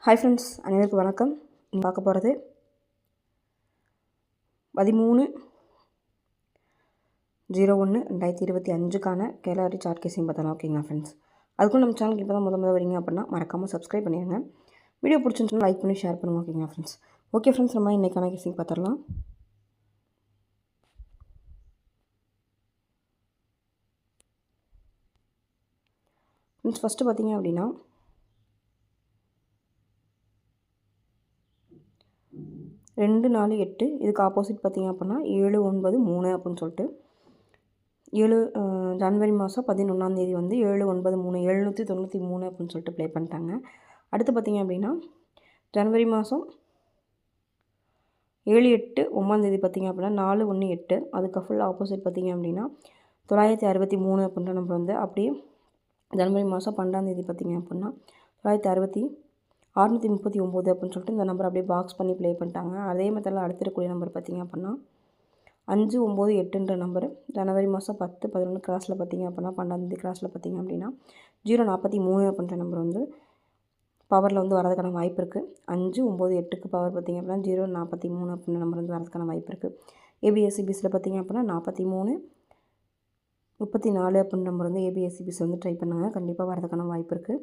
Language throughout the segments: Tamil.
ஹாய் ஃப்ரெண்ட்ஸ், அனைவருக்கும் வணக்கம். நீங்கள் பார்க்க போகிறது 13/01/2025க்கான கேலரி சார்ட் கேசிங் பார்த்தலாம். ஓகேங்களா ஃப்ரெண்ட்ஸ்? அதுக்கும் நம்ம சேனலுக்கு இப்போ தான் முதல்ல வரீங்க அப்படின்னா மறக்காமல் சப்ஸ்கிரைப் பண்ணிடுங்க. வீடியோ பிடிச்சிருந்துச்சுன்னா லைக் பண்ணி ஷேர் பண்ணுங்கள். ஓகேங்களா ஃப்ரெண்ட்ஸ்? ஓகே ஃப்ரெண்ட்ஸ், நம்ம இன்றைக்கான கேசிங் பார்த்துடலாம். ஃப்ரெண்ட்ஸ், ஃபஸ்ட்டு பார்த்தீங்க அப்படின்னா 2, 4, 8 இதுக்கு ஆப்போசிட் பார்த்திங்க அப்படின்னா 7, 9, 3 அப்படின்னு சொல்லிட்டு ஜனவரி மாதம் 11ஆம் வந்து 7, 9, 3 793 அப்படின்னு சொல்லிட்டு ப்ளே பண்ணிட்டாங்க. அடுத்து பார்த்திங்க அப்படின்னா ஜனவரி மாதம் 7, 8, 9 பார்த்திங்க அப்படின்னா 4, 1, 8 அதுக்கு ஃபுல் ஆப்போசிட் பார்த்திங்க அப்படின்னா 963 அப்படின்ற நம்பர் வந்து அப்படியே ஜனவரி மாதம் 12ஆம் பார்த்திங்க அப்படின்னா 639 அப்படின்னு சொல்லிட்டு இந்த நம்பர் அப்படியே பாக்ஸ் பண்ணி ப்ளே பண்ணிட்டாங்க. அதே மெத்தடில் அடுத்திருக்கக்கூடிய நம்பர் பார்த்திங்க அப்படின்னா 5, 9, 8ன்ற நம்பர் ஜனவரி மாதம் 10, 11 கிராஸில் பார்த்திங்க அப்படின்னா 12ஆம் கிராஸில் பார்த்திங்க அப்படின்னா 043 அப்படின்ற நம்பர் வந்து பவரில் வந்து வரதுக்கான வாய்ப்பு இருக்குது. 5, 9, 8க்கு பவர் பார்த்திங்க அப்படின்னா 043 அப்படின்ற நம்பர் வந்து வரதுக்கான வாய்ப்பு இருக்குது. ஏபிஎஸ்சிபிஸில் பார்த்திங்க அப்படின்னா 43, 34 அப்படின்ற நம்பர் வந்து ஏபிஎஸ்சிபிஸ் வந்து ட்ரை பண்ணுங்கள். கண்டிப்பாக வரதுக்கான வாய்ப்பு இருக்குது.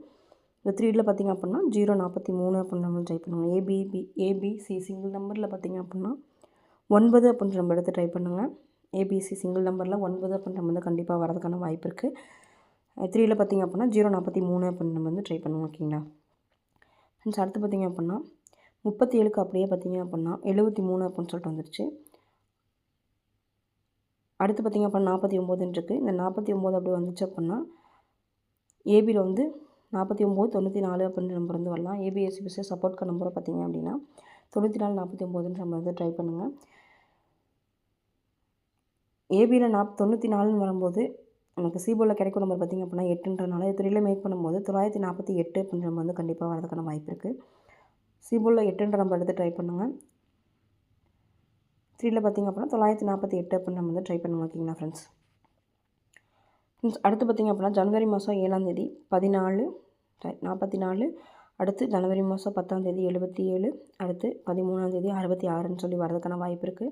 இந்த 3ல பார்த்திங்க அப்படின்னா 043 அப்படின்ற நம்பர் ட்ரை பண்ணுங்கள். ஏபிசி சிங்கிள் நம்பரில் பார்த்திங்க அப்படின்னா 9 அப்படின்ற நம்பர் எடுத்து ட்ரை பண்ணுங்கள். ஏபிசி சிங்கிள் நம்பரில் 9 அப்படின்ற நம்பர் வந்து கண்டிப்பாக வரதுக்கான வாய்ப்பு இருக்குது. 3ல பார்த்திங்க அப்படின்னா 043 அப்படின்ற நம்பர் வந்து ட்ரை பண்ணுங்கள். ஓகேங்களா ஃப்ரெண்ட்ஸ்? அடுத்து பார்த்திங்க அப்படின்னா 37க்கு அப்படியே பார்த்திங்க அப்படின்னா 73 அப்படின்னு சொல்லிட்டு வந்துருச்சு. அடுத்து பார்த்திங்க அப்படின்னா 49 இருக்குது. இந்த 49 அப்படி வந்துச்சு அப்படின்னா ஏபியில் வந்து 49, 94 அப்படின்ற நம்பர் வந்து வரலாம். ஏபிஎஸ்சிபிஸை சப்போர்ட்க்கு நம்பரை பார்த்திங்க அப்படின்னா 94, 49ன்ற நம்பர் வந்து ட்ரை பண்ணுங்கள். ஏபியில் 94ன்னு வரும்போது நமக்கு சிபோவில் கிடைக்கும் நம்பர் பார்த்திங்க அப்படின்னா 8ன்றனால 3ல மேக் பண்ணும்போது 948 அப்படின்ற நம்பர் வந்து கண்டிப்பாக வரதுக்கான வாய்ப்பு இருக்குது. சிபோவில் 8ன்ற நம்பர் எடுத்து ட்ரை பண்ணுங்கள். 3ல பார்த்திங்க அப்படின்னா 948 அப்படின்ற நம்பர் வந்து ட்ரை பண்ணுங்கள். ஓகேங்களா ஃப்ரெண்ட்ஸ்? அடுத்து பார்த்திங்க அப்படின்னா ஜனவரி மாதம் 7ஆம் தேதி 14, 44 அடுத்து ஜனவரி மாதம் 10ஆம் தேதி 77 அடுத்து 13ஆம் தேதி 66ன்னு சொல்லி வரதுக்கான வாய்ப்பு இருக்குது.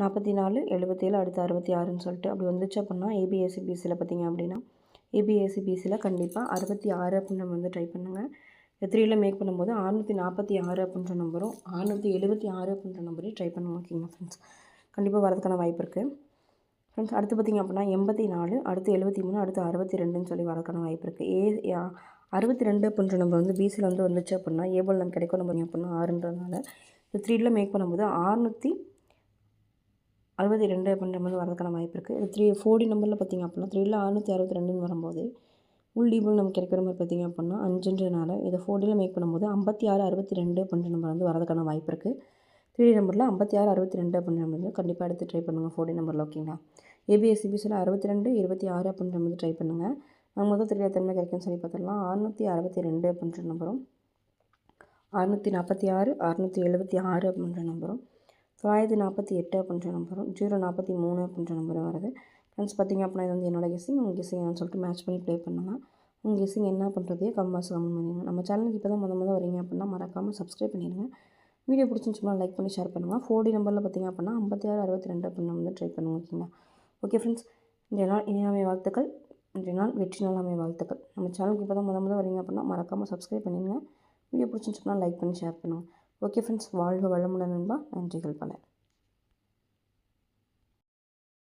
44, 77 அடுத்து 66ன்னு சொல்லிட்டு அப்படி வந்துச்சு அப்படின்னா ஏபிஎஸ்சிபிசியில் பார்த்திங்க அப்படின்னா ஏபிஎஸ்சிபிசியில் கண்டிப்பாக 66 அப்படின்ற வந்து ட்ரை பண்ணுங்கள். 3ல மேக் பண்ணும்போது 646 அப்படின்ற நம்பரும் 676 அப்படின்ற நம்பரையும் ட்ரை பண்ணுங்க. ஓகேங்களா ஃப்ரெண்ட்ஸ்? கண்டிப்பாக வரதுக்கான வாய்ப்பு இருக்குது. ஃப்ரெண்ட்ஸ், அடுத்து பார்த்திங்க அப்படின்னா 84 அடுத்து 73 அடுத்து 62ன்னு சொல்லி வரதுக்கான வாய்ப்பு இருக்குது. 62 அப்படின்ற நம்பர் வந்து பிசியில் வந்து வந்துச்சு அப்படின்னா ஏபோல் நம்ம கிடைக்கும் நம்பர் அப்படின்னா 6ன்றதுனால இந்த 3ல மேக் பண்ணும்போது 662 அப்படின்ற மாதிரி வரதுக்கான வாய்ப்பு இருக்குது. இது 4D நம்பரில் பார்த்திங்க அப்படின்னா 3ல 662ன்னு வரும்போது உள் டீபோல் நமக்கு கிடைக்கிற மாதிரி பார்த்திங்க அப்படின்னா 5ன்றதுனால இதை 4Dயில் மேக் பண்ணும்போது 5662 அப்படின்ற நம்பர் வந்து வரதுக்கான வாய்ப்பு இருக்குது. 3D நம்பரில் 5662 அப்படின்ற நம்பர் வந்து கண்டிப்பாக எடுத்து ட்ரை பண்ணுங்கள் 4D நம்பரில். ஓகேங்களா? ஏபிஎஸ்சிபிஸில் 62, 26 அப்படின்ற மாதிரி ட்ரை பண்ணுங்கள். நம்ம முதல் 3ல எத்தனை கிடைக்கும்னு சொல்லி பார்த்துடலாம். 662 அப்படின்ற நம்பரும் 646, 676 அப்படின்ற நம்பரும் 948 அப்படின்ற நம்பரும் 043 அப்படின்ற நம்பரும் வருது. ஃப்ரெண்ட்ஸ், பார்த்திங்க அப்படின்னா இது வந்து என்னோட கெஸ்ஸிங். உங்கள் கெஸ்ஸிங் என்னன்னு சொல்லிட்டு மேட்ச் பண்ணி ப்ளே பண்ணுங்கள். உங்கள் கெஸ்ஸிங் என்ன பண்ணுறதையே கமெண்ட்ஸ் பண்ணிடுங்க. நம்ம சேனலுக்கு இப்போ தான் முதல்ல வரீங்க அப்படின்னா மறக்காமல் சப்ஸ்கிரைப் பண்ணிடுங்க. வீடியோ பிடிச்சிருந்துச்சுன்னா லைக் பண்ணி ஷேர் பண்ணுங்கள். 4D நம்பரில் பார்த்திங்க அப்படின்னா 56, 62 அப்படின்னு வந்து ட்ரை பண்ணுங்கள். ஓகேங்களா? ஓகே ஃப்ரெண்ட்ஸ், இன்றைய நாள் இனியாமை வாழ்த்துக்கள். இன்றைய நாள் வெற்றி நாளாமை வாழ்த்துக்கள். நம்ம சேனலுக்கு இப்போ தான் முதல்ல வரீங்க அப்படின்னா மறக்காமல் சப்ஸ்கிரைப் பண்ணிடுங்க. வீடியோ பிடிச்சிருந்துச்சுன்னா லைக் பண்ணி ஷேர் பண்ணுங்கள். ஓகே ஃப்ரெண்ட்ஸ், வாழ்க வளமுடன் நண்பா. நன்றிகள் பல.